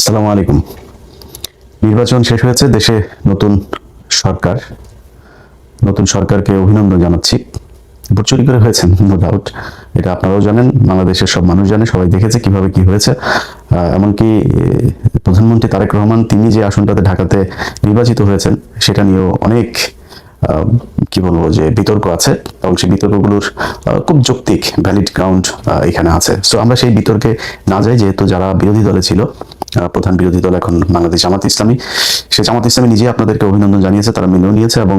আসসালামু আলাইকুম। নির্বাচন শেষ হয়েছে, দেশে নতুন সরকার। নতুন সরকারকে অভিনন্দন জানাচ্ছি। ভোট চুরি করে হয়েছে, নো ডাউট, এটা আপনারাও জানেন, বাংলাদেশের সব মানুষ জানে, সবাই দেখেছে কিভাবে কি হয়েছে। এমনকি প্রধানমন্ত্রী তারেক রহমান তিনি যে আসনটাতে ঢাকাতে নির্বাচিত হয়েছেন সেটা নিয়েও অনেক কি বলবো যে বিতর্ক আছে, এবং সেই বিতর্কগুলোর খুব যৌক্তিক ভ্যালিড গ্রাউন্ড এখানে আছে। সো আমরা সেই বিতর্কে না যাই, যেহেতু যারা বিরোধী দলে ছিল, প্রধান বিরোধী দল এখন বাংলাদেশ জামাত ইসলামী, সে জামাত ইসলামী নিজে আপনাদেরকে অভিনন্দন জানিয়েছে, তারা মেনেও নিয়েছে, এবং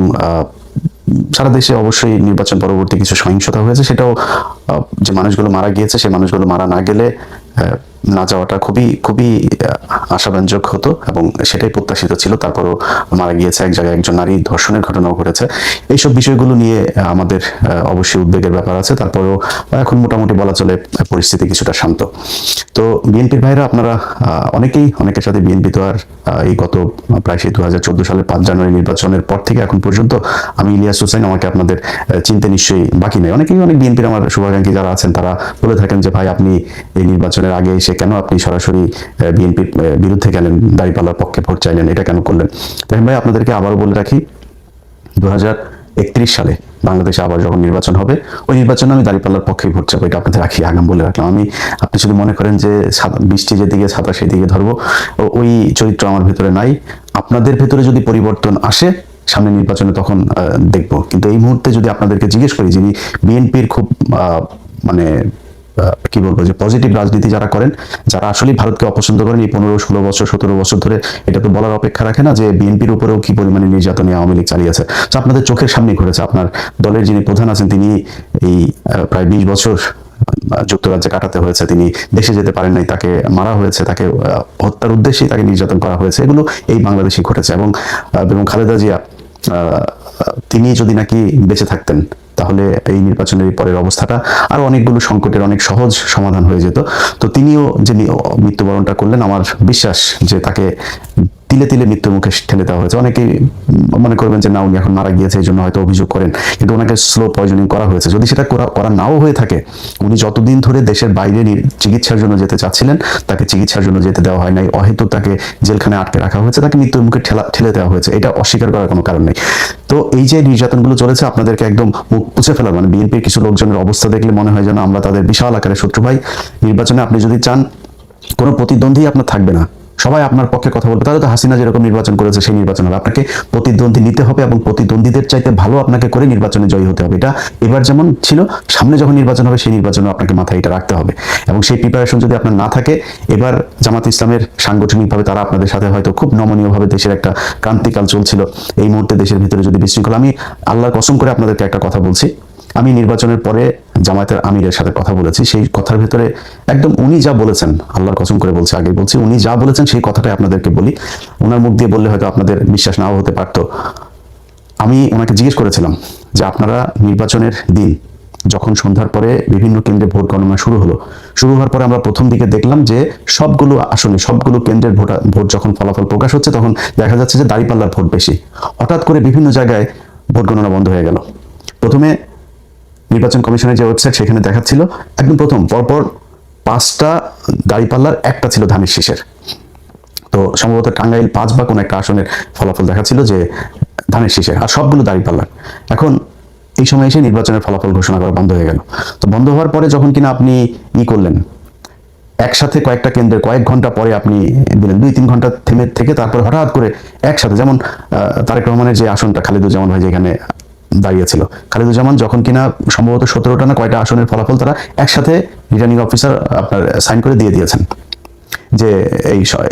সারা দেশে অবশ্যই নির্বাচন পরবর্তী কিছু সহিংসতা হয়েছে, সেটাও যে মানুষগুলো মারা গিয়েছে সে মানুষগুলো মারা না গেলে না যাওয়াটা খুবই খুবই আশাব্যঞ্জক হতো, এবং সেটাই প্রত্যাশিত ছিল। তারপরও মারা গিয়েছে, এক জায়গায় একজন নারী ধর্ষণের ঘটনাও ঘটেছে। এইসব বিষয়গুলো নিয়ে আমাদের অবশ্যই উদ্বেগের ব্যাপার আছে। তারপরেও এখন মোটামুটি বলা চলে পরিস্থিতি কিছুটা শান্ত। তো বিএনপির ভাইরা আপনারা অনেকের সাথে বিএনপি তো আর এই গত প্রায় সেই 2014 সালের 5 জানুয়ারি নির্বাচনের পর থেকে এখন পর্যন্ত আমি ইলিয়াস হোসেন, আমাকে আপনাদের চিনতে নিশ্চয়ই বাকি নেই। অনেক বিএনপির আমার শুভাকাঙ্ক্ষী যারা আছেন তারা বলে থাকেন যে ভাই আপনি এই নির্বাচনের আগে এসে কেন আপনি সরাসরি বিএনপির বিরুদ্ধে গেলেন, দাঁড়িপাল্লার পক্ষে ভোট চাইলেন, এটা কেন করলেন? দেখেন ভাই, আপনাদেরকে আবারও বলে রাখি, 2031 সালে বাংলাদেশে আবার যখন নির্বাচন হবে, ওই নির্বাচনে আমি দাঁড়িপাল্লার পক্ষে ভোট চাবো, এটা আপনাদের আগাম বলে রাখলাম। আপনি যদি মনে করেন যে বৃষ্টি যেদিকে ছাতা সেদিকে ধরবো, ওই চরিত্র আমার ভেতরে নাই। আপনাদের ভেতরে যদি পরিবর্তন আসে সামনে নির্বাচনে তখন দেখবো, কিন্তু এই মুহূর্তে যদি আপনাদেরকে জিজ্ঞেস করি, যিনি বিএনপির খুব মানে কি বলবো যে পজিটিভ রাজনীতি যারা করেন, যারা আসলে ভারতকে অপছন্দ করেন, এই 15-16 বছর 17 বছর ধরে, এটা তো বলার অপেক্ষা রাখে না যে বিএনপির উপরেও কি পরিমাণে নির্যাতনে আওয়ামী লীগ চালিয়েছে। তো আপনাদের চোখের সামনেই ঘটেছে। আপনার দলের যিনি প্রধান আছেন তিনি এই প্রায় 20 বছর যুক্তরাজ্যে কাটাতে হয়েছে, তিনি দেশে যেতে পারেন নাই, তাকে মারা হয়েছে, তাকে হত্যার উদ্দেশ্যেই তাকে নির্যাতন করা হয়েছে। এগুলো এই বাংলাদেশে ঘটেছে। এবং খালেদা জিয়া তিনি যদি নাকি বেঁচে থাকতেন তাহলে এই নির্বাচনের পরের অবস্থাটা আরো অনেকগুলো সংকটের অনেক সহজ সমাধান হয়ে যেত। তো তিনিও যে মৃত্যুবরণটা করলেন, আমার বিশ্বাস যে তাকে তিলে তিলে মৃত্যুর মুখে ঠেলে দেওয়া হয়েছে। অনেকেই মনে করবেন যে না, উনি এখন মারা গিয়েছে এই জন্য হয়তো অভিযোগ করেন, কিন্তু ওনাকে স্লো পয়জনিং করা হয়েছে। যদি সেটা করা নাও হয়ে থাকে, উনি যতদিন ধরে দেশের বাইরে চিকিৎসার জন্য যেতে চাচ্ছিলেন, তাকে চিকিৎসার জন্য যেতে দেওয়া হয় নাই, অহেতুক তাকে জেলখানে আটকে রাখা হয়েছে, তাকে মৃত্যুর মুখে ঠেলে দেওয়া হয়েছে, এটা অস্বীকার করার কোনো কারণ নেই। তো এই যে নির্যাতনগুলো চলেছে, আপনাদেরকে একদম মুখ পুছে ফেলার, মানে বিএনপির কিছু লোকজনের অবস্থা দেখলে মনে হয় যেন আমরা তাদের বিশাল আকারের শত্রু। ভাই, নির্বাচনে আপনি যদি চান কোনো প্রতিদ্বন্দ্বী আপনার থাকবে না, সবাই আপনার পক্ষে কথা বলবে, তাহলে তো হাসিনা যেরকম নির্বাচন করেছে সেই নির্বাচন হবে। আপনাকে প্রতিদ্বন্দ্বী নিতে হবে, এবং প্রতিদ্বন্দ্বীদের চাইতে ভালো আপনাকে করে নির্বাচনে জয়ী হতে হবে। এটা এবার যেমন ছিল, সামনে যখন নির্বাচন হবে সেই নির্বাচনে আপনাকে মাথায় এটা রাখতে হবে। এবং সেই প্রিপারেশন যদি আপনার না থাকে, এবার জামাত ইসলামের সাংগঠনিকভাবে তারা আপনাদের সাথে হয়তো খুব নমনীয়ভাবে, দেশের একটা ক্রান্তিকাল চলছিল, এই মুহূর্তে দেশের ভিতরে যদি বিশৃঙ্খলা, আমি আল্লাহর কসম করে আপনাদেরকে একটা কথা বলছি, আমি নির্বাচনের পরে জামায়াতের আমিরের সাথে কথা বলেছি, সেই কথার ভিতরে একদম উনি যা বলেছেন, আল্লাহর কসম করে বলছি, আগে বলছি, উনি যা বলেছেন সেই কথাটাই আপনাদেরকে বলি। ওনার মুখ দিয়ে বললে হয়তো আপনাদের বিশ্বাস নাও হতে পারতো। আমি ওনাকে জিজ্ঞেস করেছিলাম যে আপনারা নির্বাচনের দিন যখন সন্ধ্যার পরে বিভিন্ন কেন্দ্রে ভোট গণনা শুরু হওয়ার পরে আমরা প্রথম দিকে দেখলাম যে সবগুলো আসলে সবগুলো কেন্দ্রের ভোট যখন ফলাফল প্রকাশ হচ্ছে, তখন দেখা যাচ্ছে যে দাঁড়িপাল্লার ভোট বেশি। হঠাৎ করে বিভিন্ন জায়গায় ভোট গণনা বন্ধ হয়ে গেল। প্রথমে নির্বাচন কমিশনের যে ওয়েবসাইট, সেখানে দেখাচ্ছিল একদম প্রথম পরপর 5টা দাঁড়িপাল্লার, একটা ছিল ধানের শীষের। তো সম্ভবত টাঙ্গাইল 5 বা কোন একটা আসনের ফলাফল দেখাচ্ছিল যে ধানের শীষের, আর সবগুলো দাঁড়িপাল্লার। এখন এই সময় এসে নির্বাচনের ফলাফল ঘোষণা করা বন্ধ হয়ে গেল। তো বন্ধ হওয়ার পরে যখন কিনা আপনি করলেন, একসাথে কয়েকটা কেন্দ্রের কয়েক ঘন্টা পরে আপনি দিলেন, 2-3 ঘন্টা থেমে থেকে তারপরে হঠাৎ করে একসাথে, যেমন তারেক রহমানের যে আসনটা, খালিদুজ্জামান ভাই যেখানে দাঁড়িয়েছিল, খালিদুজ্জামান যখন কিনা সম্ভবত 17টা না কয়টা আসনের ফলাফল তারা একসাথে রিটার্নিং অফিসার আপনার সাইন করে দিয়ে দিয়েছেন যে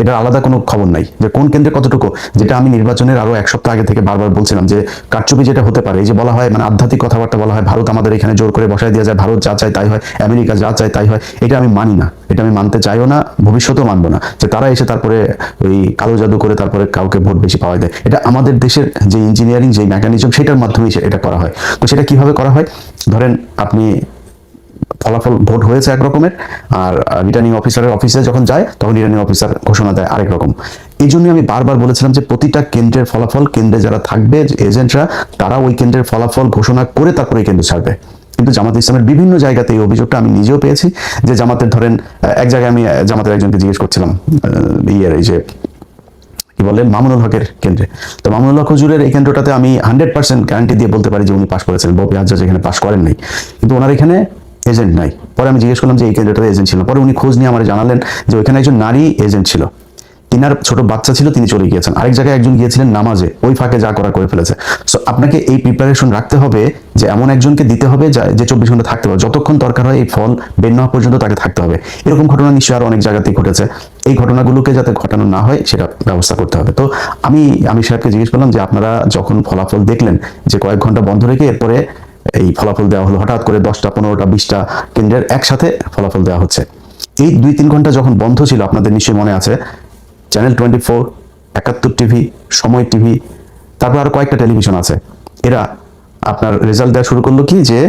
এটা আলাদা কোনো খবর নাই যে কোন কেন্দ্রে কতটুকু। যেটা আমি নির্বাচনের আরো 1 সপ্তাহ আগে থেকে বারবার বলছিলাম যে কারচুপি যেটা হতে পারে, এই যে বলা হয়, মানে আধ্যাত্মিক কথাবার্তা বলা হয়, ভারত আমাদের এখানে জোর করে বসায় দিয়ে যায়, ভারত যা চায় তাই হয়, আমেরিকা যা চায় তাই হয়, এটা আমি মানি না, এটা আমি মানতে চাইও না, ভবিষ্যতেও মানবো না, যে তারা এসে তারপরে ওই কালো জাদু করে তারপরে কাউকে ভোট বেশি পাওয়া যায়। এটা আমাদের দেশের যে ইঞ্জিনিয়ারিং, যে মেকানিজম, সেটার মাধ্যমেই এটা করা হয়। তো সেটা কিভাবে করা হয়? ধরেন আপনি ফলাফল ভোট হয়েছে এক রকমের, আর রিটার্নিং অফিসারের অফিসে যখন যায় তখন রিটার্নিং অফিসার ঘোষণা দেয় আরেক রকম। এই জন্য আমি বারবার বলেছিলাম যে প্রতিটা কেন্দ্রের ফলাফল, কেন্দ্রে যারা থাকবে এজেন্টরা, তারা ওই কেন্দ্রের ফলাফল ঘোষণা করে তারপরে এই কেন্দ্র ছাড়বে। কিন্তু জামাত ইসলামের বিভিন্ন জায়গাতে এই অভিযোগটা আমি নিজেও পেয়েছি যে জামাতের ধরেন এক জায়গায় আমি জামাতের একজনকে জিজ্ঞেস করছিলাম এই যে কি বলে মামুনুল হকের কেন্দ্রে, তো মামুনুল হক হুজুরের এই কেন্দ্রটাতে আমি 100% গ্যারান্টি দিয়ে বলতে পারি যে উনি পাশ করেছেন, ববি হাজ্জাজ এখানে পাশ করেন নাই, কিন্তু ওনার এখানে এজেন্ট নাই। পরে আমি জিজ্ঞেস করলাম যে এই কেন্দ্রটাতে এজেন্ট ছিল, পরে উনি খোঁজ নিয়ে আমার জানালেন যে ওইখানে একজন নারী এজেন্ট ছিল, তিনার ছোট বাচ্চা ছিল, তিনি চলে গিয়েছেন। আরেক জায়গায় একজন গিয়েছিলেন নামাজে, ওই ফাঁকে যা করা করে ফেলেছে। সো আপনাকে এই প্রিপারেশন রাখতে হবে যে এমন একজনকে দিতে হবে যে 24 ঘন্টা থাকতে হবে, যতক্ষণ দরকার হয় এই ফল বের না হওয়া পর্যন্ত তাকে থাকতে হবে। এরকম ঘটনা নিশ্চয়ই আরো অনেক জায়গাতেই ঘটেছে, এই ঘটনাগুলোকে যাতে ঘটানো না হয় সেটা ব্যবস্থা করতে হবে। তো আমি সাহেবকে জিজ্ঞেস করলাম যে আপনারা যখন ফলাফল দেখলেন যে কয়েক ঘন্টা বন্ধ রেখে এরপরে এই ফলাফল দেওয়া হলো, হঠাৎ করে 10টা 15টা 20টা কেন্দ্রের একসাথে ফলাফল দেওয়া হচ্ছে, এই 2-3 ঘন্টা যখন বন্ধ ছিল আপনাদের নিশ্চয়ই মনে আছে চ্যানেল 24, 71 টিভি, সময় টিভি, তারপর আর কয়েকটা টেলিভিশন আছে, এরা আপনার রেজাল্ট দেওয়া শুরু করলো কি যে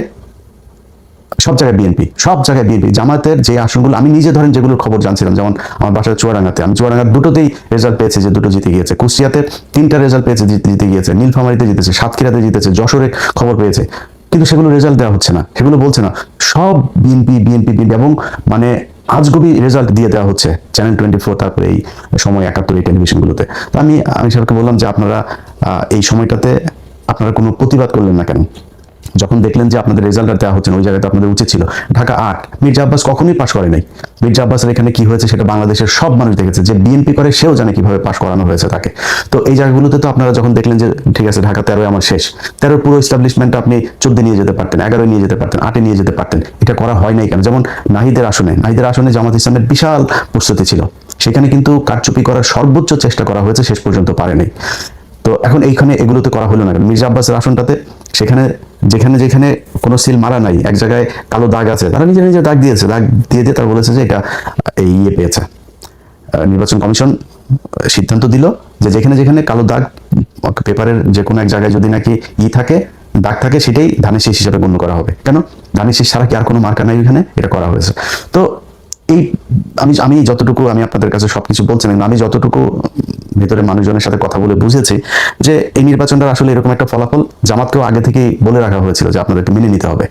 সব জায়গায় বিএনপি, সব জায়গায় বিএনপি। জামাতের যে আসনগুলো আমি নিজে ধরেন যেগুলোর খবর জানছিলাম, যেমন আমার বাসার চুয়াডাঙ্গাতে, আমি চুয়াডাঙ্গার দুটোতেই রেজাল্ট পেয়েছে যে দুটো জিতে গিয়েছে, কুষ্টিয়াতে 3টা রেজাল্ট পেয়েছে জিতে গিয়েছে, নীলফামারীতে জিতেছে, সাতক্ষীরাতে জিতেছে, যশোরে খবর পেয়েছে, কিন্তু সেগুলো রেজাল্ট দেওয়া হচ্ছে না, সেগুলো বলছে না, সব বিএনপি বিএনপি বিএনপি, এবং মানে আজগুবি রেজাল্ট দিয়ে দেওয়া হচ্ছে চ্যানেল 24, তারপরে এই সময় 71 এই টেলিভিশনগুলোতে। তো আমি সাহেবকে বললাম যে আপনারা এই সময়টাতে আপনারা কোনো প্রতিবাদ করলেন না কেন? যখন দেখলেন যে আপনাদের রেজাল্ট দেওয়া হচ্ছে না, ওই জায়গাতে আপনাদের উচিত ছিল। ঢাকা 8 মির্জা আব্বাস কখনোই পাশ করে নাই। মির্জা আব্বাসের এখানে কি হয়েছে সেটা বাংলাদেশের সব মানুষ দেখেছে, যে বিএনপি করে সেও জানে কিভাবে পাশ করানো হয়েছে তাকে। তো এই জায়গাগুলোতে তো আপনারা যখন দেখলেন যে ঠিক আছে ঢাকা 13 আমার শেষ, 13 পুরো এস্টাবলিশমেন্ট আপনি 14 নিয়ে যেতে পারতেন, 11 নিয়ে যেতে পারতেন, 8 নিয়ে যেতে পারতেন, এটা করা হয় নাই কেন? যেমন নাহিদের আসনে জামাত ইসলামের বিশাল প্রস্তুতি ছিল, সেখানে কিন্তু কারচুপি করার সর্বোচ্চ চেষ্টা করা হয়েছে, শেষ পর্যন্ত পারেনি। তো এখন এইখানে এগুলোতে করা হলো না কেন? মির্জা আব্বাসের আসনটাতে সেখানে যেখানে কোনো সিল মারা নাই, এক জায়গায় কালো দাগ আছে, তারা নিজে নিজে দাগ দিয়েছে, দাগ দিয়ে তারা বলেছে যে এটা এই পেয়েছে। নির্বাচন কমিশন সিদ্ধান্ত দিল যে যেখানে কালো দাগ পেপারের যে কোনো এক জায়গায় যদি নাকি থাকে, দাগ থাকে, সেটাই ধানের শীষ হিসাবে গণ্য করা হবে। কেন? ধানের শীষ ছাড়া কি আর কোনো মার্কা নাই এখানে? এটা করা হয়েছে। তো এই আমি যতটুকু আমি আপনাদের কাছে সবকিছু বলছি না, আমি যতটুকু ভিতরে মানুষজনের সাথে কথা বলে বুঝেছি যে এই নির্বাচনটা আসলে এরকম একটা ফলাফল জামাতকেও আগে থেকেই বলে রাখা হয়েছিল যে আপনাদেরকে মেনে নিতে হবে।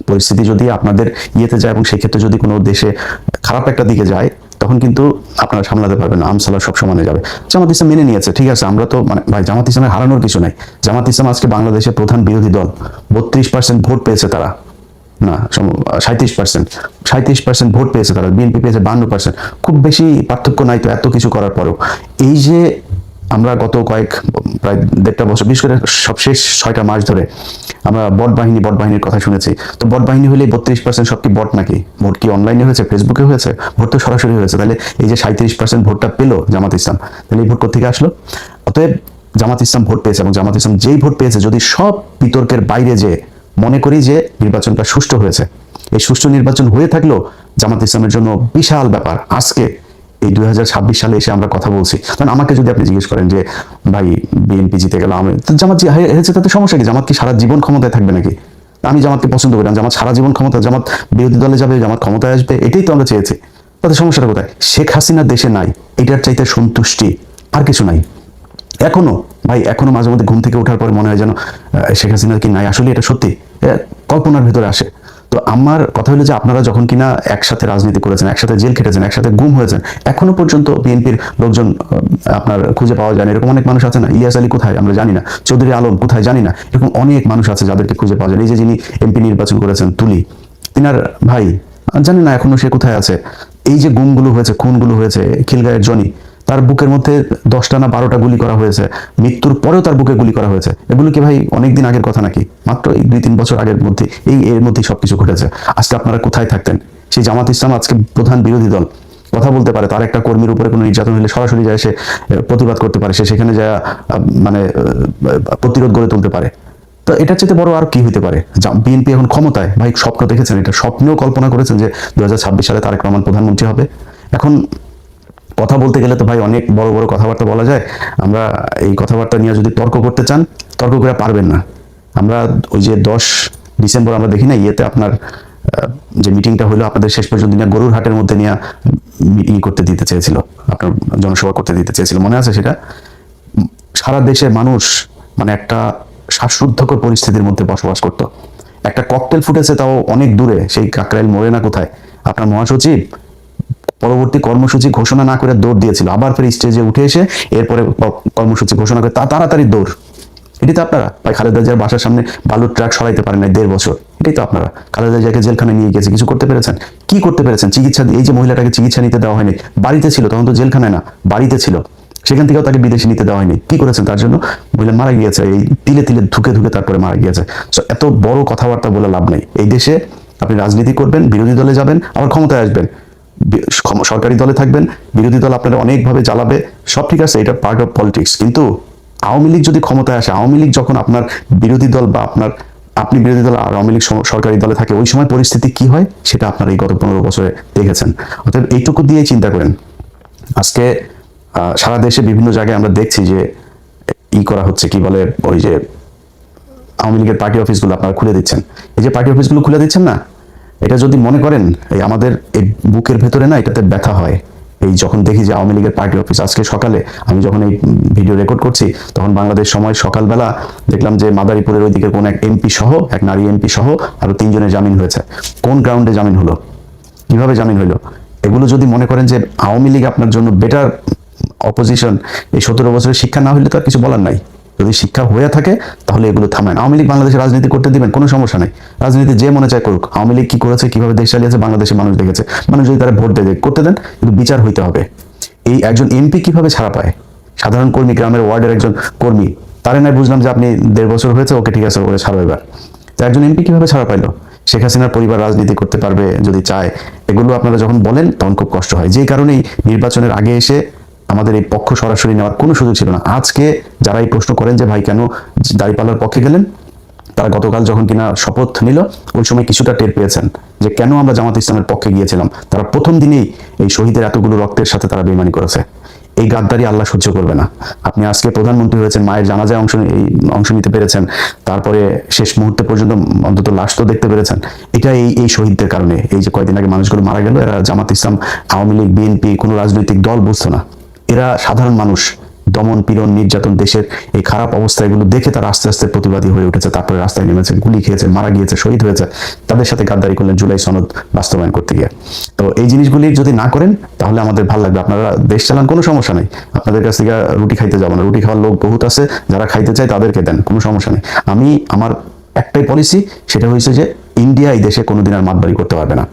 পরিস্থিতি যদি আপনাদের ইয়েতে যায় এবং সেই ক্ষেত্রে যদি কোনো দেশে খারাপ একটা দিকে যায়, তখন কিন্তু আপনারা সামলাতে পারবেন না, আমসালা সব সমানে যাবে। জামাত ইসলাম মেনে নিয়েছে, ঠিক আছে, আমরা তো মানে ভাই জামাত ইসলামের হারানোর কিছু নাই। জামাত ইসলাম আজকে বাংলাদেশের প্রধান বিরোধী দল, 32% ভোট পেয়েছে তারা, না 37% ভোট পেয়েছে তারা, বিএনপি পেয়েছে 52%, খুব বেশি পার্থক্য নাই তো এত কিছু করার পরও। এই যে আমরা গত প্রায় 1.5 বছর, বিশেষ করে সব শেষ 6টা মাস ধরে আমরা বট বাহিনীর কথা শুনেছি। তো বট বাহিনী হলে 32% সব কি বট নাকি? ভোট কি অনলাইনে হয়েছে, ফেসবুকে হয়েছে? ভোট তো সরাসরি হয়েছে। তাহলে এই যে 37% ভোটটা পেলো জামাত ইসলাম, তাহলে এই ভোট কোথেকে আসলো? অতএব জামাত ইসলাম ভোট পেয়েছে, এবং জামাত ইসলাম যেই ভোট পেয়েছে, যদি সব বিতর্কের বাইরে যে মনে করি যে নির্বাচনটা সুষ্ঠু হয়েছে, এই সুষ্ঠু নির্বাচন হয়ে থাকলেও জামাত ইসলামের জন্য বিশাল ব্যাপার। আজকে এই 2026 সালে এসে আমরা কথা বলছি, কারণ আমাকে যদি আপনি জিজ্ঞেস করেন যে ভাই বিএনপি জিতে গেল, জামাত হেরেছে, তাতে সমস্যা কি? জামাত কি সারা জীবন ক্ষমতায় থাকবে নাকি? আমি জামাতকে পছন্দ করি, জামাত সারা জীবন ক্ষমতা, জামাত বিরোধী দলে যাবে, জামাত ক্ষমতায় আসবে, এটাই তো আমরা চেয়েছি। তাতে সমস্যাটা কোথায়? শেখ হাসিনা দেশে নাই, এটার চাইতে সন্তুষ্টি আর কিছু নাই। এখনো মাঝে মধ্যে ঘুম থেকে ওঠার পরে মনে হয় যেন শেখ হাসিনা কি নাই, আসলে এটা সত্যি কল্পনার ভিতরে আসে। তো আমার কথা হলো যে আপনারা যখন কিনা একসাথে রাজনীতি করেছেন, একসাথে জেল খেটেছেন, একসাথে গুম হয়েছেন, এখনো পর্যন্ত বিএনপির লোকজন আপনার খুঁজে পাওয়া যায় না, এরকম অনেক মানুষ আছে না? ইলিয়াস আলী কোথায় আমরা জানি না, চৌধুরী আলম কোথায় জানি না, এরকম অনেক মানুষ আছে যাদেরকে খুঁজে পাওয়া যায়। এই যে যিনি এমপি নির্বাচন করেছেন তুলি, তিনার ভাই জানি না এখনো সে কোথায় আছে। এই যে গুমগুলো হয়েছে, খুনগুলো হয়েছে, খিলগাঁয়ের জনি, তার বুকের মধ্যে 10টা না 12টা গুলি করা হয়েছে, মৃত্যুর পরেও তার বুকে গুলি করা হয়েছে। এগুলো কি ভাই অনেকদিন আগের কথা নাকি? মাত্র এই 2-3 বছর আগের মধ্যে এর মধ্যেই সবকিছু ঘটেছে। আজকে আপনারা কোথায় থাকতেন? সেই জামাত ইসলাম আজকে প্রধান বিরোধী দল, কথা বলতে পারে, তার একটা কর্মীর উপরে কোনো নির্যাতন হলে সরাসরি যায় সে প্রতিবাদ করতে পারে, সে সেখানে যায় মানে প্রতিরোধ গড়ে তুলতে পারে। তো এটার চেয়ে বড় আর কি হইতে পারে? বিএনপি এখন ক্ষমতায়, ভাই স্বপ্ন দেখেছেন, এটা স্বপ্নেও কল্পনা করেছেন যে 2026 সালে তারেক রহমান প্রধানমন্ত্রী হবে? এখন কথা বলতে গেলে তো ভাই অনেক বড় বড় কথাবার্তা বলা যায়। আমরা এই কথাবার্তা নিয়ে যদি তর্ক করতে চান, তর্ক করে পারবেন না। আমরা ওই যে 10 ডিসেম্বর আমরা দেখি না ইয়েতে আপনার যে মিটিংটা হলো, আপনাদের শেষ পর্যন্ত নিয়ে গরুর হাটের মধ্যে নিয়ে করতে দিতে চেয়েছিল, আপনার জনসভা করতে দিতে চেয়েছিল, মনে আছে সেটা? সারা দেশের মানুষ মানে একটা শ্বাসরুদ্ধকর পরিস্থিতির মধ্যে বসবাস করত। একটা ককটেল ফুটেছে, তাও অনেক দূরে, সেই কাকরাইল মোড়ে না কোথায়। আপনার মহাসচিব পরবর্তী কর্মসূচি ঘোষণা না করে দৌড় দিয়েছিল, আবার ফের স্টেজে উঠে এসে এরপরে কর্মসূচি ঘোষণা করে তাড়াতাড়ি দৌড়। এটি তো আপনারা। ভাই খালেদা জিয়ার বাসার সামনে বালুর ট্রাক সরাইতে পারেন নাই 1.5 বছর, এটাই তো আপনারা। খালেদা জিয়াকে জেলখানায় নিয়ে গেছে, কিছু করতে পেরেছেন? কি করতে পেরেছেন? চিকিৎসা, এই যে মহিলাটাকে চিকিৎসা নিতে দেওয়া হয়নি, বাড়িতে ছিল তখন তো জেলখানায় না, বাড়িতে ছিল, সেখান থেকেও তাকে বিদেশে নিতে দেওয়া হয়নি। কি করেছেন তার জন্য? মহিলা মারা গিয়েছে, এই তিলে তিলে ধুকে ধুকে তারপরে মারা গিয়েছে। এত বড় কথাবার্তা বলে লাভ নেই। এই দেশে আপনি রাজনীতি করবেন, বিরোধী দলে যাবেন, আবার ক্ষমতায় আসবেন, সরকারি দলে থাকবেন, বিরোধী দল আপনারা অনেকভাবে জ্বালাবে, সব ঠিক আছে, এটা পার্ট অফ পলিটিক্স। কিন্তু আওয়ামী লীগ যদি ক্ষমতায় আসে, আওয়ামী লীগ যখন আপনার বিরোধী দল বা আপনি বিরোধী দল আর আওয়ামী লীগ সরকারি দলে থাকে, ওই সময় পরিস্থিতি কি হয় সেটা আপনারা এই গত 15 বছরে দেখেছেন। অতএব এইটুকু দিয়ে চিন্তা করেন। আজকে সারা দেশে বিভিন্ন জায়গায় আমরা দেখছি যে করা হচ্ছে, কি বলে, ওই যে আওয়ামী লীগের পার্টি অফিসগুলো আপনারা খুলে দিচ্ছেন। এই যে পার্টি অফিসগুলো খুলে দিচ্ছেন না, এটা যদি মনে করেন, এই আমাদের এই বুকের ভেতরে না এটাতে ব্যথা হয়। এই যখন দেখি যে আওয়ামী লীগের পার্টি অফিস, আজকে সকালে আমি যখন এই ভিডিও রেকর্ড করছি, তখন বাংলাদেশ সময় সকালবেলা দেখলাম যে মাদারীপুরের ওইদিকে কোন এক এমপি সহ, এক নারী এমপি সহ আরো 3 জনের জামিন হয়েছে। কোন গ্রাউন্ডে জামিন হলো? কিভাবে জামিন হলো? এগুলো যদি মনে করেন যে আওয়ামী লীগ আপনার জন্য বেটার অপোজিশন, এই 17 বছরের শিক্ষা না হইলে তো আর কিছু বলার নাই। যদি শিক্ষা হয়ে থাকে তাহলে এগুলো থামেন। আওয়ামী লীগ বাংলাদেশে রাজনীতি করতে দিবেন, কোনো সমস্যা নাই, রাজনীতি যে মনে চায় করুক। আওয়ামী লীগ কি করেছে, কিভাবে দেশ চালিয়েছে বাংলাদেশের মানুষ দেখেছে। মানুষ যদি তারা ভোট দেয় করতে দেন, কিন্তু বিচার হইতে হবে। এই একজন এমপি কিভাবে ছাড়া পায়? সাধারণ কর্মী, গ্রামের ওয়ার্ডের একজন কর্মী, তারে নাই বুঝলাম যে আপনি 1.5 বছর হয়েছে, ওকে ঠিক আছে, ওকে ছাড়ো এবার। তো একজন এমপি কিভাবে ছাড়া পাইলো? শেখ হাসিনার পরিবার রাজনীতি করতে পারবে যদি চায়। এগুলো আপনারা যখন বলেন তখন খুব কষ্ট হয়। যেই কারণেই নির্বাচনের আগে এসে আমাদের এই পক্ষ সরাসরি নেওয়ার কোনো সুযোগ ছিল না। আজকে যারা এই প্রশ্ন করেন যে ভাই কেন দাঁড়িপাল্লার পক্ষে গেলেন, তারা গতকাল যখন কিনা শপথ নিল, ওই সময় কিছুটা টের পেয়েছেন যে কেন আমরা জামাত ইসলামের পক্ষে গিয়েছিলাম। তারা প্রথম দিনেই এই শহীদের এতগুলো রক্তের সাথে তারা বেইমানি করেছে। এই গাদ্দারি আল্লাহ সহ্য করবে না। আপনি আজকে প্রধানমন্ত্রী হয়েছেন, মায়ের জানাজায় অংশ নিতে পেরেছেন, তারপরে শেষ মুহূর্তে পর্যন্ত অন্তত লাশ তো দেখতে পেরেছেন। এটা এই শহীদদের কারণে। এই যে কয়েকদিন আগে মানুষগুলো মারা গেল, এরা জামাত ইসলাম, আওয়ামী লীগ, বিএনপি কোনো রাজনৈতিক দল বুঝতো না। এরা সাধারণ মানুষ। দমন পীড়ন, নির্যাতন, দেশের এই খারাপ অবস্থা, এগুলো দেখে তারা আস্তে আস্তে প্রতিবাদী হয়ে উঠেছে। তারপরে রাস্তায় নেমেছে, গুলি খেয়েছে, মারা গিয়েছে, শহীদ হয়েছে। তাদের সাথে গাদ্দারি করলেন জুলাই সনদ বাস্তবায়ন করতে গিয়ে। তো এই জিনিসগুলি যদি না করেন তাহলে আমাদের ভালো লাগবে। আপনারা দেশ চালান, কোনো সমস্যা নেই। আপনাদের কাছ থেকে রুটি খাইতে যাবো না, রুটি খাওয়ার লোক বহুত আছে, যারা খাইতে চায় তাদেরকে দেন, কোনো সমস্যা নেই। আমার একটাই পলিসি, সেটা হয়েছে যে ইন্ডিয়া এই দেশে কোনোদিন আর মাতবাড়ি করতে পারবে না।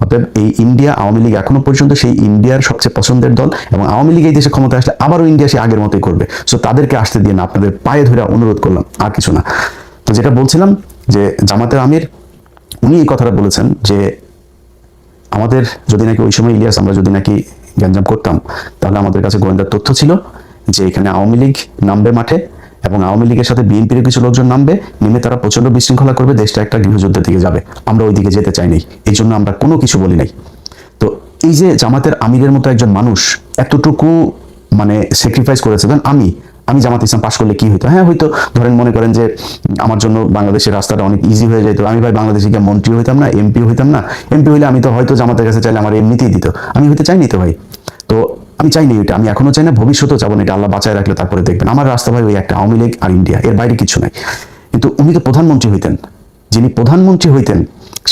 অতএব এই ইন্ডিয়া, আওয়ামী লীগ এখনো পর্যন্ত সেই ইন্ডিয়ার সবচেয়ে পছন্দের দল, এবং আওয়ামী লীগ এই দেশে ক্ষমতা আসলে আবারও ইন্ডিয়া সে আগের মতোই করবে। সো তাদেরকে আসতে দিয়ে না, আপনাদের পায়ে ধরে অনুরোধ করলাম, আর কিছু না। তো যেটা বলছিলাম যে জামাতের আমির উনি এই কথাটা বলেছেন যে আমাদের যদি নাকি ওই সময় ইলিয়াস আমরা যদি নাকি গ্যাঞ্জাম করতাম, তাহলে আমাদের কাছে গোয়েন্দার তথ্য ছিল যে এখানে আওয়ামী লীগ নামবে মাঠে, এবং আওয়ামী লীগের সাথে বিএনপির কিছু লোকজন নামবে, নেমে তারা প্রচন্ড বিশৃঙ্খলা করবে, দেশটা একটা গৃহযুদ্ধের দিকে যাবে। আমরা ওই দিকে যেতে চাই নাই, এই জন্য আমরা কোনো কিছু বলি নাই। তো এই যে জামাতের আমিরের মতো একজন মানুষ এতটুকু মানে স্যাক্রিফাইস করেছে, দেন আমি জামাত ইসলাম পাশ করলে কি হইতো? হ্যাঁ হয়তো ধরেন মনে করেন যে আমার জন্য বাংলাদেশের রাস্তাটা অনেক ইজি হয়ে যেত, আমি ভাই বাংলাদেশে গিয়ে মন্ত্রী হইতাম না, এমপি হইতাম না। এমপি হইলে আমি তো হয়তো জামাতের কাছে চাইলে আমার এমনিতেই দিত, আমি হইতে চাইনি তো ভাই। তো আমি চাইনি এটা, আমি এখনো চাই না, ভবিষ্যতেও চাবো না। এটা আল্লাহ বাঁচায় রাখলে তারপরে দেখবেন আমার রাস্তা ভাই ওই একটা আওয়ামী লীগ আর ইন্ডিয়া, এর বাইরে কিছু নাই। কিন্তু উনি তো প্রধানমন্ত্রী হইতেন, যিনি প্রধানমন্ত্রী হইতেন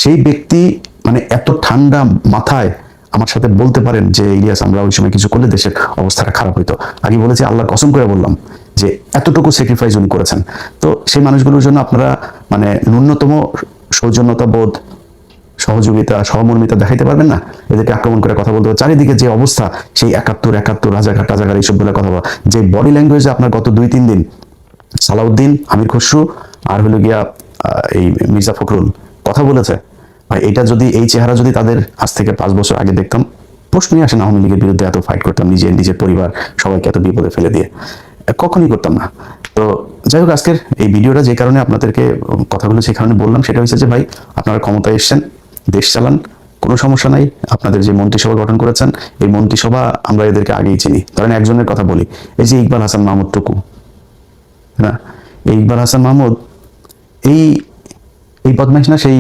সেই ব্যক্তি মানে এত ঠান্ডা মাথায় আমার সাথে বলতে পারেন যে ইলিয়াস আমরা ওই সময় কিছু করলে দেশের অবস্থাটা খারাপ হইতো। আগে বলেছি, আল্লাহর কসম করে বললাম যে এতটুকু স্যাক্রিফাইস উনি করেছেন। তো সেই মানুষগুলোর জন্য আপনারা মানে ন্যূনতম সৌজন্যতা বোধ, সহযোগিতা, সহমর্মিতা দেখাইতে পারবেন না? এদেরকে আক্রমণ করে কথা বলতে হবে। চারিদিকে যে অবস্থা, সেই 71 রাজাঘাট এইসব বলে কথা বলা, যে বডি ল্যাঙ্গুয়েজে আপনার গত 2-3 দিন সালাউদ্দিন, আমির খসরু আর হলো গিয়া এই মির্জা ফখরুল কথা বলেছে, ভাই এটা যদি এই চেহারা যদি তাদের আজ থেকে 5 বছর আগে দেখতাম, প্রশ্নই আসে না আওয়ামী লীগের বিরুদ্ধে এত ফাইট করতাম, নিজের পরিবার সবাইকে এত বিপদে ফেলে দিয়ে, কখনই করতাম না। তো যাই হোক, আজকের এই ভিডিওটা যে কারণে আপনাদেরকে কথাগুলো সেই কারণে বললাম, সেটা হচ্ছে যে ভাই আপনারা ক্ষমতায় এসছেন, দেশ চালান, কোনো সমস্যা নাই। আপনাদের যে মন্ত্রিসভা গঠন করেছেন, এই মন্ত্রিসভা আমরা এদেরকে আগেই চিনি। ধরেন একজনের কথা বলি, এই যে ইকবাল হাসান মাহমুদ টুকু, না এই ইকবাল হাসান মাহমুদ এই বদমাইশ না, সেই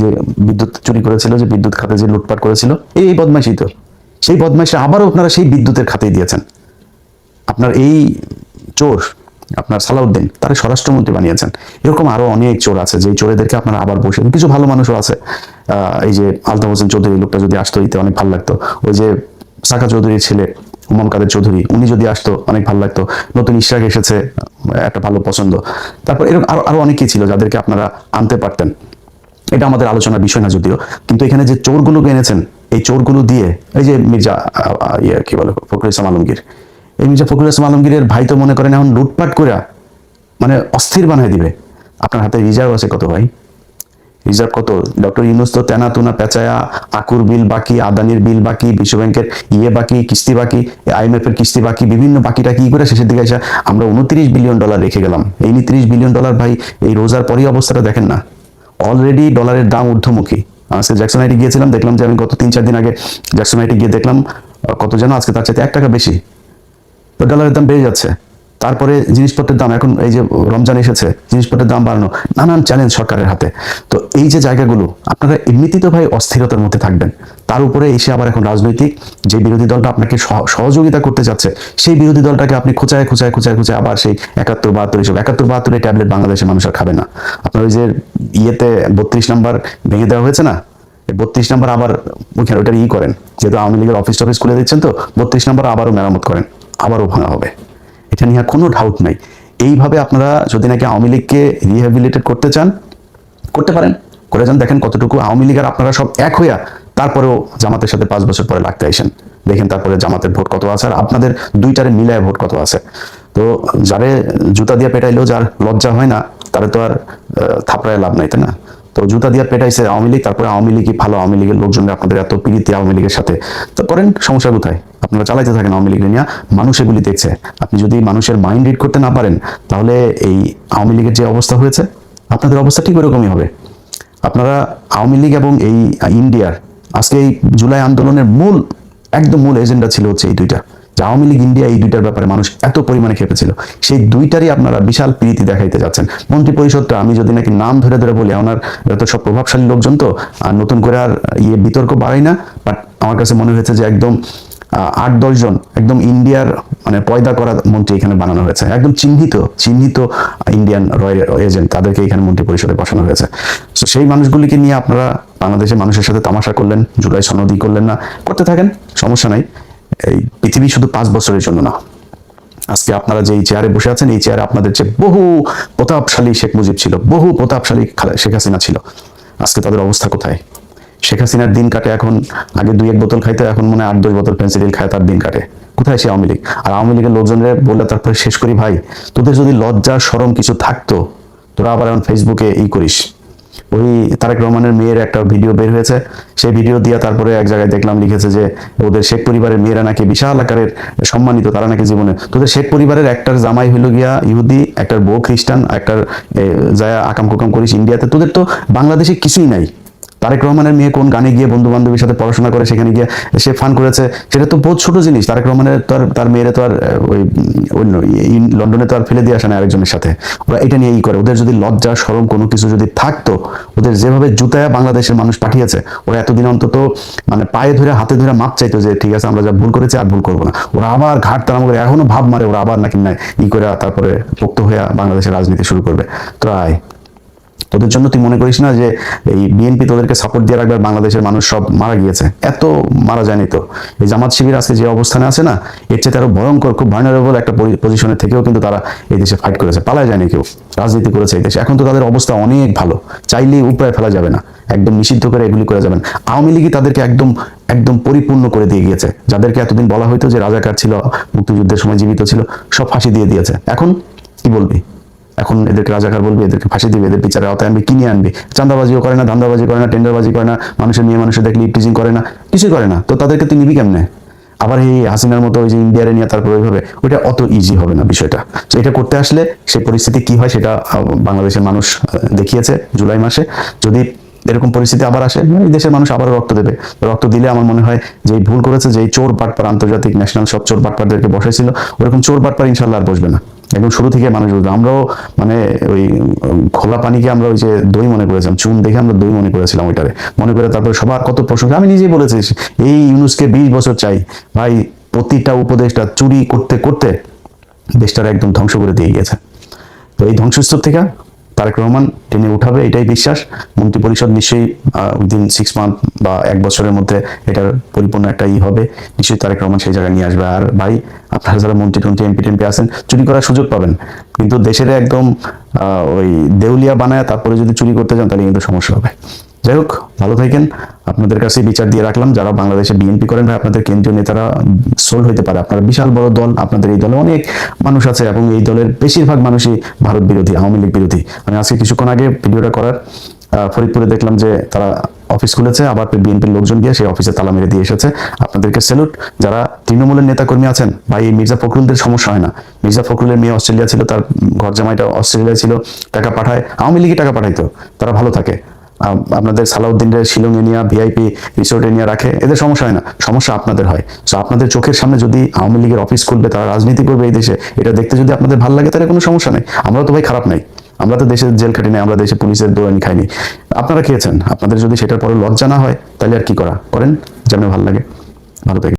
যে বিদ্যুৎ চুরি করেছিল, যে বিদ্যুৎ খাতে যে লুটপাট করেছিল, এই বদমাইশই তো। সেই বদমাইশে আবারও আপনারা সেই বিদ্যুতের খাতেই দিয়েছেন। আপনার এই চোর আপনার সালাউদ্দিন, তারা স্বরাষ্ট্রমন্ত্রী বানিয়েছেন। এরকম আরো অনেক চোর আছে, যে চোরেদেরকে আপনারা আবার বসে, কিছু ভালো মানুষও আছে। এই যে আলতাফ হোসেন চৌধুরী লোকটা যদি আসতো ইতে অনেক ভালো লাগতো। ওই যে সাকা চৌধুরীর ছেলে উমাম কাদের চৌধুরী, উনি যদি আসতো অনেক ভালো লাগতো। নতুন ইশরাক এসেছে, একটা ভালো পছন্দ। তারপর এরকম আরো আরো অনেকেই ছিল যাদেরকে আপনারা আনতে পারতেন। এটা আমাদের আলোচনার বিষয় না যদিও, কিন্তু এখানে যে চোরগুলোকে এনেছেন, এই চোরগুলো দিয়ে এই যে মির্জা কি বলে ফখরুল ইসলাম আলমগীর, এই মির্জা ফখরুল ইসলাম আলমগীরের ভাই তো মনে করেন এখন লুটপাট করে মানে অস্থির বানায় দিবে। আপনার হাতে রিজার্ভ আছে কত ভাই? রিজার্ভ কত? ডক্টর ইউনূস তো তেনা তুনা পেঁচায়া, আকুর বিল বাকি, আদানির বিল বাকি, বিশ্বব্যাংকের বাকি, কিস্তি বাকি, IMF এর কিস্তি বাকি, বিভিন্ন বাকিটা কি করে শেষের দিকে এসে আমরা $29 বিলিয়ন রেখে গেলাম। এই $29 বিলিয়ন ভাই, এই রোজার পরই অবস্থাটা দেখেন না, অলরেডি ডলারের দাম ঊর্ধ্বমুখী। আজকে জ্যাকসন হাইটে গিয়েছিলাম, দেখলাম যে আমি গত 3-4 দিন আগে জ্যাকসন হাইটে গিয়ে দেখলাম কত যেন আজকে তার চাইতে $1 বেশি। তো ডলারের দাম বেড়ে যাচ্ছে। তারপরে জিনিসপত্রের দাম, এখন এই যে রমজান এসেছে, জিনিসপত্রের দাম বাড়ানো, নানান চ্যালেঞ্জ সরকারের হাতে। তো এই যে জায়গাগুলো আপনারা এমনিতেই তো ভাই অস্থিরতার মধ্যে থাকবেন, তার উপরে এসে আবার এখন রাজনৈতিক যে বিরোধী দলটা আপনাকে সহযোগিতা করতে যাচ্ছে, সেই বিরোধী দলটাকে আপনি খোঁচায় খোঁচায় খোঁচায় খোঁচায় আবার সেই 71-72 এসব 71-72 ট্যাবলেট বাংলাদেশের মানুষ আর খাবে না। আপনার ওই যে ইয়েতে 32 নাম্বার ভেঙে দেওয়া হয়েছে না, 32 নাম্বার আবার ওইখানে ওইটার করেন, যেহেতু আওয়ামী লীগের অফিস টফিস খুলে দিচ্ছেন, তো 32 নাম্বার আবারও মেরামত করেন, আবারও ভাঙা হবে, এটা নিয়ে কোনো ডাউট নাই। এইভাবে আপনারা যদি নাকি আওয়ামী লীগকে রিহ্যাবিলিটেট করতে চান, করতে পারেন, করে যান। দেখেন কতটুকু আওয়ামী লীগ আর আপনারা সব এক হইয়া তারপরেও জামাতের সাথে 5 বছর পরে লাগতে আইসেন, দেখেন তারপরে জামাতের ভোট কত আছে আর আপনাদের দুইটারে মিলায় ভোট কত আছে। তো যারে জুতা দিয়ে পেটাইলেও যার লজ্জা হয় না, তারে তো আর থাপড়ায় লাভ নাই, তাই না? তো জুতা দিয়ে পেটাইছে আওয়ামী লীগ, তারপরে আওয়ামী লীগই ভালো, আওয়ামী লীগের লোকজন আপনাদের এত প্রীতি আওয়ামী লীগের সাথে, তো করেন, সমস্যা কোথায়? আপনারা চালাইতে থাকেন আওয়ামী লীগ নিয়ে, মানুষ এগুলি দেখছে। আপনি যদি মানুষের মাইন্ড রিড করতে না পারেন, তাহলে এই আওয়ামী লীগের যে অবস্থা হয়েছে, আপনাদের অবস্থা ঠিক ওরকমই হবে। আপনারা আওয়ামী লীগ এবং এই ইন্ডিয়ার আজকে এই জুলাই আন্দোলনের একদম মূল এজেন্ডা ছিল হচ্ছে এই দুইটা, যে আওয়ামী লীগ ইন্ডিয়া, এই দুইটার ব্যাপারে মানুষ এত পরিমাণে খেপেছিল, সেই দুইটারই আপনারা বিশাল প্রীতি দেখাইতে যাচ্ছেন। মন্ত্রী পরিষদটা আমি যদি নাকি নাম ধরে ধরে বলি, ওনার যত সব প্রভাবশালী লোকজন, তো আর নতুন করে আর বিতর্ক বাড়াই না, বাট আমার কাছে মনে হয়েছে যে একদম 8-10 জন একদম ইন্ডিয়ার মানে পয়দা করা মন্ত্রী এখানে বানানো হয়েছে, একদম চিহ্নিত ইন্ডিয়ান রয়্যাল এজেন্ট, তাদেরকে এখানে মন্ত্রী পরিষদে বসানো হয়েছে। তো সেই মানুষগুলিকে নিয়ে আপনারা বাংলাদেশের মানুষের সাথে তামাশা করলেন, জুলাই সনদই করলেন না, করতে থাকেন, সমস্যা নাই। এই পৃথিবী শুধু 5 বছরের জন্য না। আজকে আপনারা যে চেয়ারে বসে আছেন, এই চেয়ারে আপনাদের যে বহু প্রতাপশালী শেখ মুজিব ছিল, বহু প্রতাপশালী শেখ হাসিনা ছিল, আজকে তাদের অবস্থা কোথায়? শেখ হাসিনার দিন কাটে এখন, আগে 2-1 বোতল খাইতে, এখন মনে হয় 8-10 বোতল পেন্সিডিল খায়, তার দিন কাটে। কোথায় সে আওয়ামী লীগ? আর আওয়ামী লীগের লোকজনরে বললে তারপরে শেষ করি, ভাই তোদের যদি লজ্জা শরম কিছু থাকতো, তোরা আবার এখন ফেসবুকে করিস। ওই তারেক রহমানের মেয়ের একটা ভিডিও বের হয়েছে, সেই ভিডিও দিয়ে তারপরে এক জায়গায় দেখলাম লিখেছে যে ওদের শেখ পরিবারের মেয়েরা নাকি বিশাল আকারের সম্মানিত, তারা নাকি জীবনে, তোদের শেখ পরিবারের একটার জামাই হইল গিয়া ইহুদি, একটার বউ খ্রিস্টান, একটার যায় আকাম কুকাম করিস ইন্ডিয়াতে, তোদের তো বাংলাদেশে কিছুই নাই। তারেক রহমানের মেয়ে কোন গানে গিয়ে বন্ধু বান্ধবীর সাথে পড়াশোনা করে সেখানে গিয়ে সে ফান করেছে, সেটা তো বহুত ছোট জিনিস। তারেক রহমানের তো আর তার মেয়েরে তো আর ওই লন্ডনে তো আর ফেলে দিয়ে আসে না আরেকজনের সাথে, ওরা এটা নিয়ে করে। ওদের যদি লজ্জা শরম কোনো কিছু যদি থাকতো, ওদের যেভাবে জুতায় বাংলাদেশের মানুষ পাঠিয়েছে, ওরা এতদিন অন্তত মানে পায়ে ধরে হাতে ধরে মাপ চাইতো যে ঠিক আছে আমরা যা ভুল করেছি আর ভুল করবো না। ওরা আবার ঘাট তারাম করে এখনো ভাব মারে, ওরা আবার নাকি নাই করে তারপরে পোক্ত হয়ে বাংলাদেশের রাজনীতি শুরু করবে। তো তোদের জন্য তুই মনে করিস না যে এই বিএনপি তোদেরকে সাপোর্ট দিয়ে রাখবে, বাংলাদেশের মানুষ সব মারা গিয়েছে? এত মারা যায়নি তো। এই জামাত শিবির আজকে যে অবস্থানে আছে না, এর চেয়ে আরো ভয়ঙ্কর, খুব ভার্নারেবল একটা পজিশনে থেকেও কিন্তু তারা এই দেশে ফাইট করেছে, পালায় যায়নি কেউ, রাজনীতি করেছে এই দেশে। এখন তো তাদের অবস্থা অনেক ভালো, চাইলেই উপরে ফেলা যাবে না, একদম নিষিদ্ধ করে এগুলি করে যাবেন। আওয়ামী লীগই তাদেরকে একদম একদম পরিপূর্ণ করে দিয়ে গিয়েছে। যাদেরকে এতদিন বলা হইতো যে রাজাকার ছিল, মুক্তিযুদ্ধের সময় জীবিত ছিল, সব ফাঁসি দিয়ে দিয়েছে। এখন কি বলবি? এখন এদেরকে রাজাকার বলবি, এদেরকে ফাঁসি দিবে, এদের বিচারে আওতায় আনবি, কিনে আনবি। চাঁদাবাজিও করে না, ধান্দাবাজি করে না, টেন্ডারবাজি করে না, মানুষের মেয়ে মানুষের দেখলে টিচিং করে না, কিছুই করে না। তো তাদেরকে তুই নিবি কেমনে? আবার এই হাসিনার মতো ওই যে ইন্ডিয়ারে নিয়ে তারপর ওইভাবে, ওইটা অত ইজি হবে না বিষয়টা। তো এটা করতে আসলে সেই পরিস্থিতি কি হয় সেটা বাংলাদেশের মানুষ দেখিয়েছে জুলাই মাসে। যদি এরকম পরিস্থিতি আবার আসে, এই দেশের মানুষ আবারও রক্ত দেবে। রক্ত দিলে আমার মনে হয় যে ভুল করেছে, যে চোর বাটপার, আন্তর্জাতিক ন্যাশনাল সব চোর বাটপারদেরকে বসাইছিল, ওরকম চোর বাটপার ইনশাল্লাহ আর বসবে না। একদম শুরু থেকে মানুষ বুঝবে। আমরাও মানে ওই খোলা পানিকে আমরা ওই যে দই মনে করেছিলাম, চুন দেখে আমরা দই মনে করেছিলাম, ওইটারে মনে করে তারপরে সবার কত প্রশংসা। আমি নিজেই বলেছি এই ইউনূসকে 20 বছর চাই ভাই, প্রতিটা উপদেশটা চুরি করতে করতে দেশটার একদম ধ্বংস করে দিয়ে গিয়েছে। তো এই ধ্বংসস্তূপ থেকে তারেক রহমান টেনে উঠাবে, এটাই বিশ্বাস। মন্ত্রী পরিষদ নিশ্চয়ই উইদিন 6 মান্থ বা 1 বছরের মধ্যে এটার পরিপূর্ণ একটা হবে, নিশ্চয়ই তারেক রহমান সেই জায়গায় নিয়ে আসবে। আর ভাই, আপনারা যারা মন্ত্রী টন্ত্রী এমপি টেমপি আছেন, চুরি করার সুযোগ পাবেন, কিন্তু দেশের একদম ওই দেউলিয়া বানায় তারপরে যদি চুরি করতে যান তাহলে কিন্তু সমস্যা হবে। যাই হোক, ভালো থাকেন। আপনাদের কাছে বিচার দিয়ে রাখলাম, যারা বাংলাদেশে বিএনপি করেন ভাই, আপনাদের কেন্দ্রীয় নেতারা সোল্ড হইতে পারে। আপনারা বিশাল বড় দল, আপনাদের এই দলে অনেক মানুষ আছে এবং এই দলের বেশিরভাগ মানুষই ভারত বিরোধী, আওয়ামী লীগ বিরোধী। আমি আজকে কিছুক্ষণ আগে ভিডিওটা করার ফরিদপুরে দেখলাম যে তারা অফিস খুলেছে, আবার বিএনপির লোকজন গিয়ে সেই অফিসে তালা মেরে দিয়ে এসেছে। আপনাদেরকে স্যালুট। যারা তৃণমূলের নেতা কর্মী আছেন ভাই, এই মির্জা ফখরুলদের সমস্যা হয় না। মির্জা ফখরুলের মেয়ে অস্ট্রেলিয়া ছিল, তার ঘর জামাইটা অস্ট্রেলিয়া ছিল, টাকা পাঠায়, আওয়ামী লীগই টাকা পাঠাইতো, তারা ভালো থাকে। আপনাদের সালাউদ্দিনের শিলংয়ে নিয়ে ভিআইপি রিসোর্টে নিয়ে রাখে, এদের সমস্যা হয় না, সমস্যা আপনাদের হয়। সো আপনাদের চোখের সামনে যদি আওয়ামী লীগের অফিস খুলবে, তারা রাজনীতি করবে এই দেশে, এটা দেখতে যদি আপনাদের ভালো লাগে তাহলে কোনো সমস্যা নেই। আমরা তো ভাই খারাপ নাই, আমরা তো দেশের জেল খাটি নাই, আমরা দেশে পুলিশের দৌড়ানি খাইনি, আপনারা খেয়েছেন। আপনাদের যদি সেটার পরে লজ্জা না হয় তাহলে আর কি করা করেন, যেমন ভালো লাগে। ভালো থাকে।